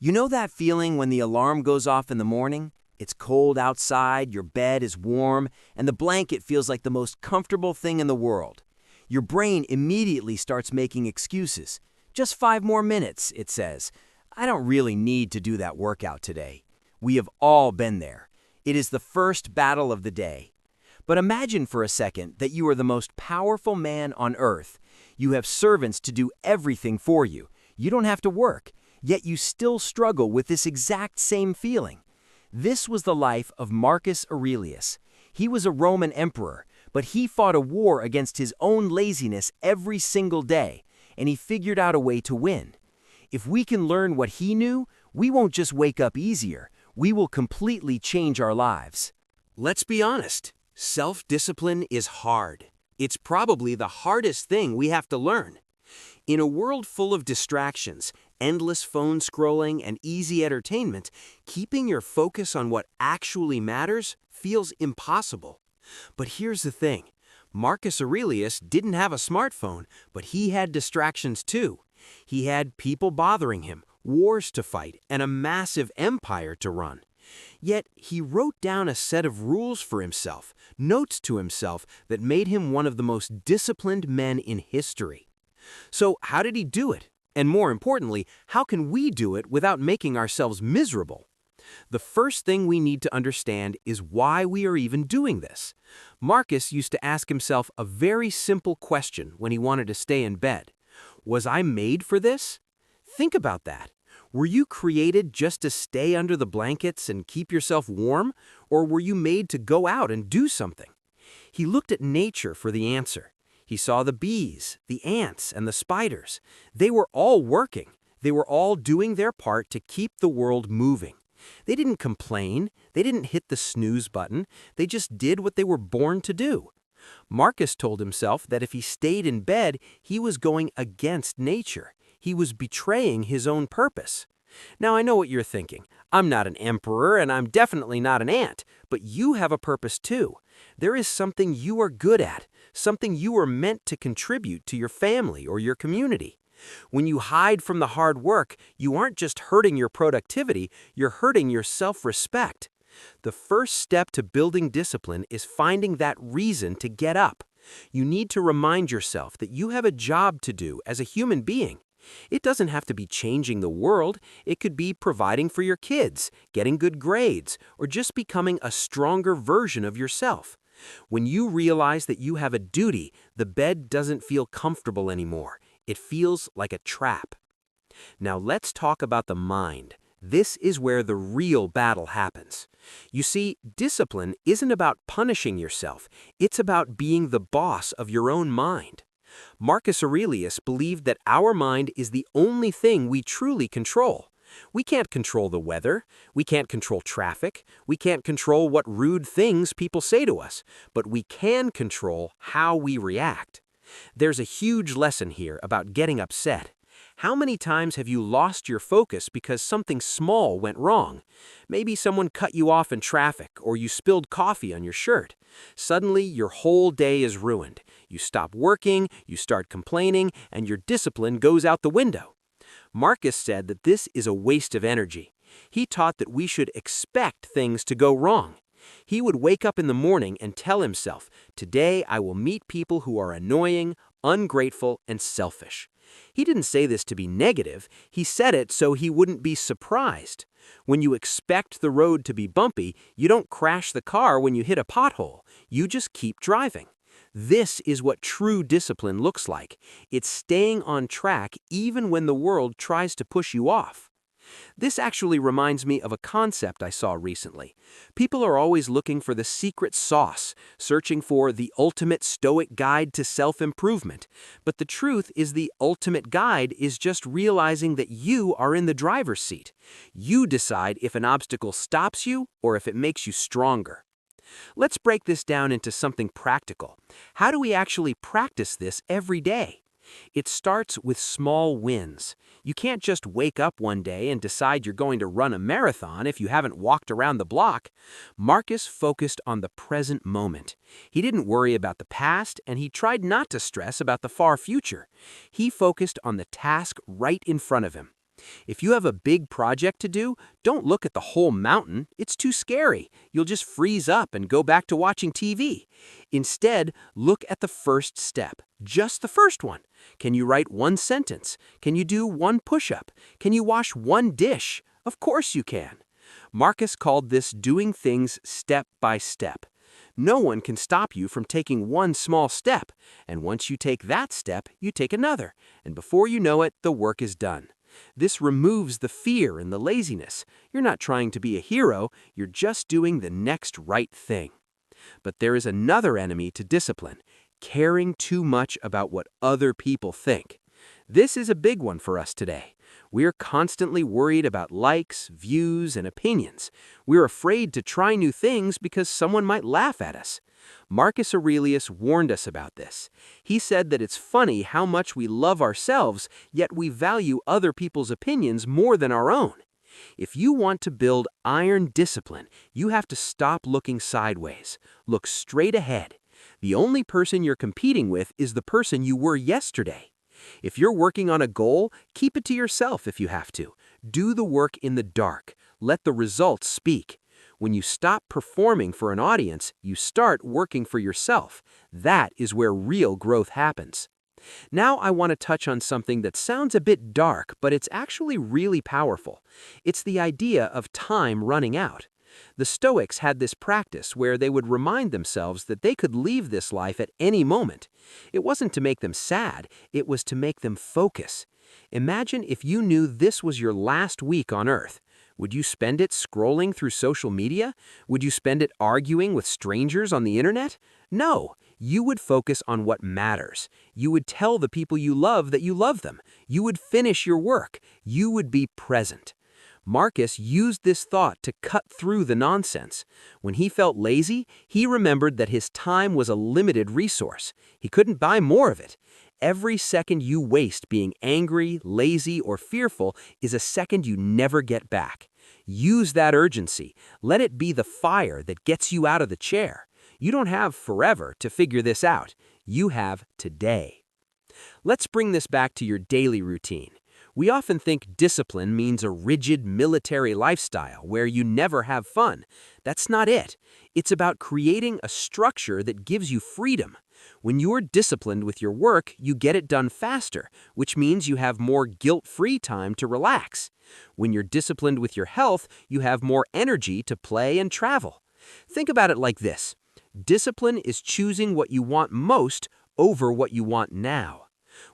You know that feeling when the alarm goes off in the morning? It's cold outside, your bed is warm, and the blanket feels like the most comfortable thing in the world. Your brain immediately starts making excuses. Just 5 more minutes, it says. I don't really need to do that workout today. We have all been there. It is the first battle of the day. But imagine for a second that you are the most powerful man on earth. You have servants to do everything for you. You don't have to work, yet you still struggle with this exact same feeling. This was the life of Marcus Aurelius. He was a Roman emperor, but he fought a war against his own laziness every single day, and he figured out a way to win. If we can learn what he knew, we won't just wake up easier, we will completely change our lives. Let's be honest, self-discipline is hard. It's probably the hardest thing we have to learn. In a world full of distractions, endless phone scrolling, and easy entertainment, keeping your focus on what actually matters feels impossible. But here's the thing. Marcus Aurelius didn't have a smartphone, but he had distractions too. He had people bothering him, wars to fight, and a massive empire to run. Yet he wrote down a set of rules for himself, notes to himself that made him one of the most disciplined men in history. So how did he do it? And more importantly, how can we do it without making ourselves miserable? The first thing we need to understand is why we are even doing this. Marcus used to ask himself a very simple question when he wanted to stay in bed. Was I made for this? Think about that. Were you created just to stay under the blankets and keep yourself warm, or were you made to go out and do something? He looked at nature for the answer. He saw the bees, the ants, and the spiders. They were all working. They were all doing their part to keep the world moving. They didn't complain. They didn't hit the snooze button. They just did what they were born to do. Marcus told himself that if he stayed in bed, he was going against nature. He was betraying his own purpose. Now, I know what you're thinking. I'm not an emperor, and I'm definitely not an ant, but you have a purpose too. There is something you are good at, something you are meant to contribute to your family or your community. When you hide from the hard work, you aren't just hurting your productivity, you're hurting your self-respect. The first step to building discipline is finding that reason to get up. You need to remind yourself that you have a job to do as a human being. It doesn't have to be changing the world. It could be providing for your kids, getting good grades, or just becoming a stronger version of yourself. When you realize that you have a duty, the bed doesn't feel comfortable anymore. It feels like a trap. Now let's talk about the mind. This is where the real battle happens. You see, discipline isn't about punishing yourself. It's about being the boss of your own mind. Marcus Aurelius believed that our mind is the only thing we truly control. We can't control the weather, we can't control traffic, we can't control what rude things people say to us, but we can control how we react. There's a huge lesson here about getting upset. How many times have you lost your focus because something small went wrong? Maybe someone cut you off in traffic, or you spilled coffee on your shirt. Suddenly, your whole day is ruined. You stop working, you start complaining, and your discipline goes out the window. Marcus said that this is a waste of energy. He taught that we should expect things to go wrong. He would wake up in the morning and tell himself, "Today I will meet people who are annoying, ungrateful, and selfish." He didn't say this to be negative. He said it so he wouldn't be surprised. When you expect the road to be bumpy, you don't crash the car when you hit a pothole. You just keep driving. This is what true discipline looks like. It's staying on track even when the world tries to push you off. This actually reminds me of a concept I saw recently. People are always looking for the secret sauce, searching for the ultimate Stoic guide to self-improvement. But the truth is the ultimate guide is just realizing that you are in the driver's seat. You decide if an obstacle stops you or if it makes you stronger. Let's break this down into something practical. How do we actually practice this every day? It starts with small wins. You can't just wake up one day and decide you're going to run a marathon if you haven't walked around the block. Marcus focused on the present moment. He didn't worry about the past, and he tried not to stress about the far future. He focused on the task right in front of him. If you have a big project to do, don't look at the whole mountain. It's too scary. You'll just freeze up and go back to watching TV. Instead, look at the first step, just the first one. Can you write one sentence? Can you do one push-up? Can you wash one dish? Of course you can. Marcus called this doing things step by step. No one can stop you from taking one small step, and once you take that step, you take another, and before you know it, the work is done. This removes the fear and the laziness. You're not trying to be a hero, you're just doing the next right thing. But there is another enemy to discipline: caring too much about what other people think. This is a big one for us today. We're constantly worried about likes, views, and opinions. We're afraid to try new things because someone might laugh at us. Marcus Aurelius warned us about this. He said that it's funny how much we love ourselves, yet we value other people's opinions more than our own. If you want to build iron discipline, you have to stop looking sideways. Look straight ahead. The only person you're competing with is the person you were yesterday. If you're working on a goal, keep it to yourself if you have to. Do the work in the dark. Let the results speak. When you stop performing for an audience, you start working for yourself. That is where real growth happens. Now I want to touch on something that sounds a bit dark, but it's actually really powerful. It's the idea of time running out. The Stoics had this practice where they would remind themselves that they could leave this life at any moment. It wasn't to make them sad, it was to make them focus. Imagine if you knew this was your last week on Earth. Would you spend it scrolling through social media? Would you spend it arguing with strangers on the internet? No, you would focus on what matters. You would tell the people you love that you love them. You would finish your work. You would be present. Marcus used this thought to cut through the nonsense. When he felt lazy, he remembered that his time was a limited resource. He couldn't buy more of it. Every second you waste being angry, lazy, or fearful is a second you never get back. Use that urgency. Let it be the fire that gets you out of the chair. You don't have forever to figure this out. You have today. Let's bring this back to your daily routine. We often think discipline means a rigid military lifestyle where you never have fun. That's not it. It's about creating a structure that gives you freedom. When you're disciplined with your work, you get it done faster, which means you have more guilt-free time to relax. When you're disciplined with your health, you have more energy to play and travel. Think about it like this. Discipline is choosing what you want most over what you want now.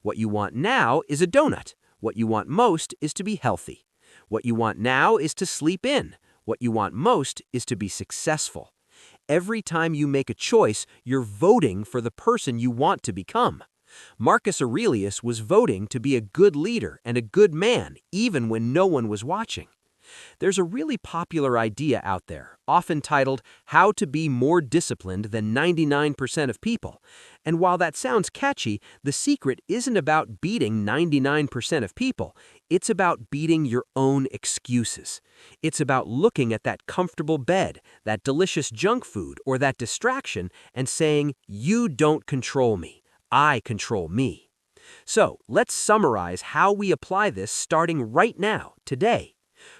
What you want now is a donut. What you want most is to be healthy. What you want now is to sleep in. What you want most is to be successful. Every time you make a choice, you're voting for the person you want to become. Marcus Aurelius was voting to be a good leader and a good man, even when no one was watching. There's a really popular idea out there, often titled, "How to Be More Disciplined Than 99% of People." And while that sounds catchy, the secret isn't about beating 99% of people. It's about beating your own excuses. It's about looking at that comfortable bed, that delicious junk food, or that distraction, and saying, "You don't control me. I control me." So, let's summarize how we apply this starting right now, today.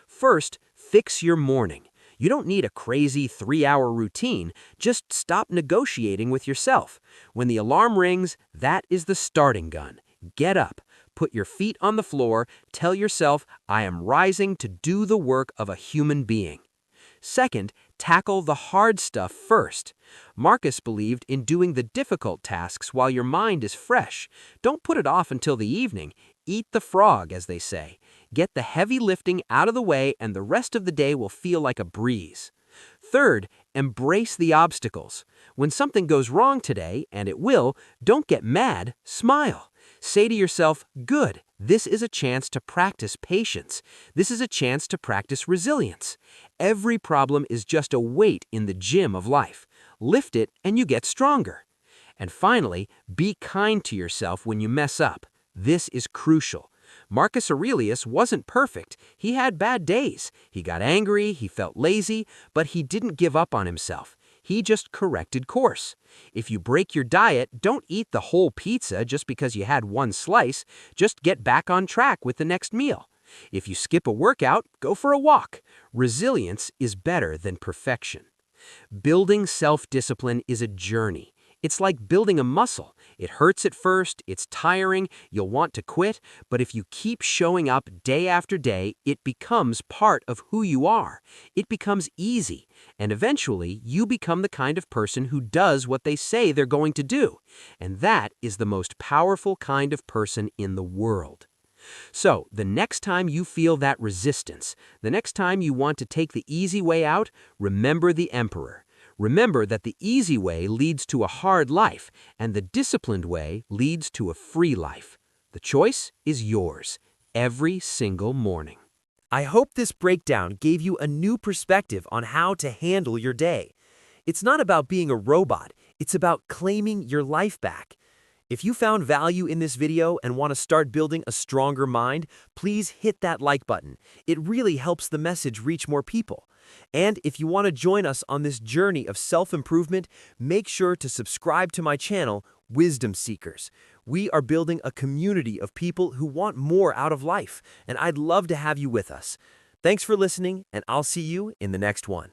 First, fix your morning. You don't need a crazy 3-hour routine. Just stop negotiating with yourself. When the alarm rings, that is the starting gun. Get up, put your feet on the floor, tell yourself, "I am rising to do the work of a human being." Second, tackle the hard stuff first. Marcus believed in doing the difficult tasks while your mind is fresh. Don't put it off until the evening. Eat the frog, as they say. Get the heavy lifting out of the way and the rest of the day will feel like a breeze. Third, embrace the obstacles. When something goes wrong today, and it will, don't get mad, smile. Say to yourself, "Good, this is a chance to practice patience. This is a chance to practice resilience." Every problem is just a weight in the gym of life. Lift it and you get stronger. And finally, be kind to yourself when you mess up. This is crucial. Marcus Aurelius wasn't perfect. He had bad days. He got angry, he felt lazy, but he didn't give up on himself. He just corrected course. If you break your diet, don't eat the whole pizza just because you had one slice. Just get back on track with the next meal. If you skip a workout, go for a walk. Resilience is better than perfection. Building self-discipline is a journey. It's like building a muscle. It hurts at first, it's tiring, you'll want to quit, but if you keep showing up day after day, it becomes part of who you are. It becomes easy, and eventually you become the kind of person who does what they say they're going to do. And that is the most powerful kind of person in the world. So, the next time you feel that resistance, the next time you want to take the easy way out, remember the emperor. Remember that the easy way leads to a hard life, and the disciplined way leads to a free life. The choice is yours, every single morning. I hope this breakdown gave you a new perspective on how to handle your day. It's not about being a robot, it's about claiming your life back. If you found value in this video and want to start building a stronger mind, please hit that like button. It really helps the message reach more people. And if you want to join us on this journey of self-improvement, make sure to subscribe to my channel, Wisdom Seekers. We are building a community of people who want more out of life, and I'd love to have you with us. Thanks for listening, and I'll see you in the next one.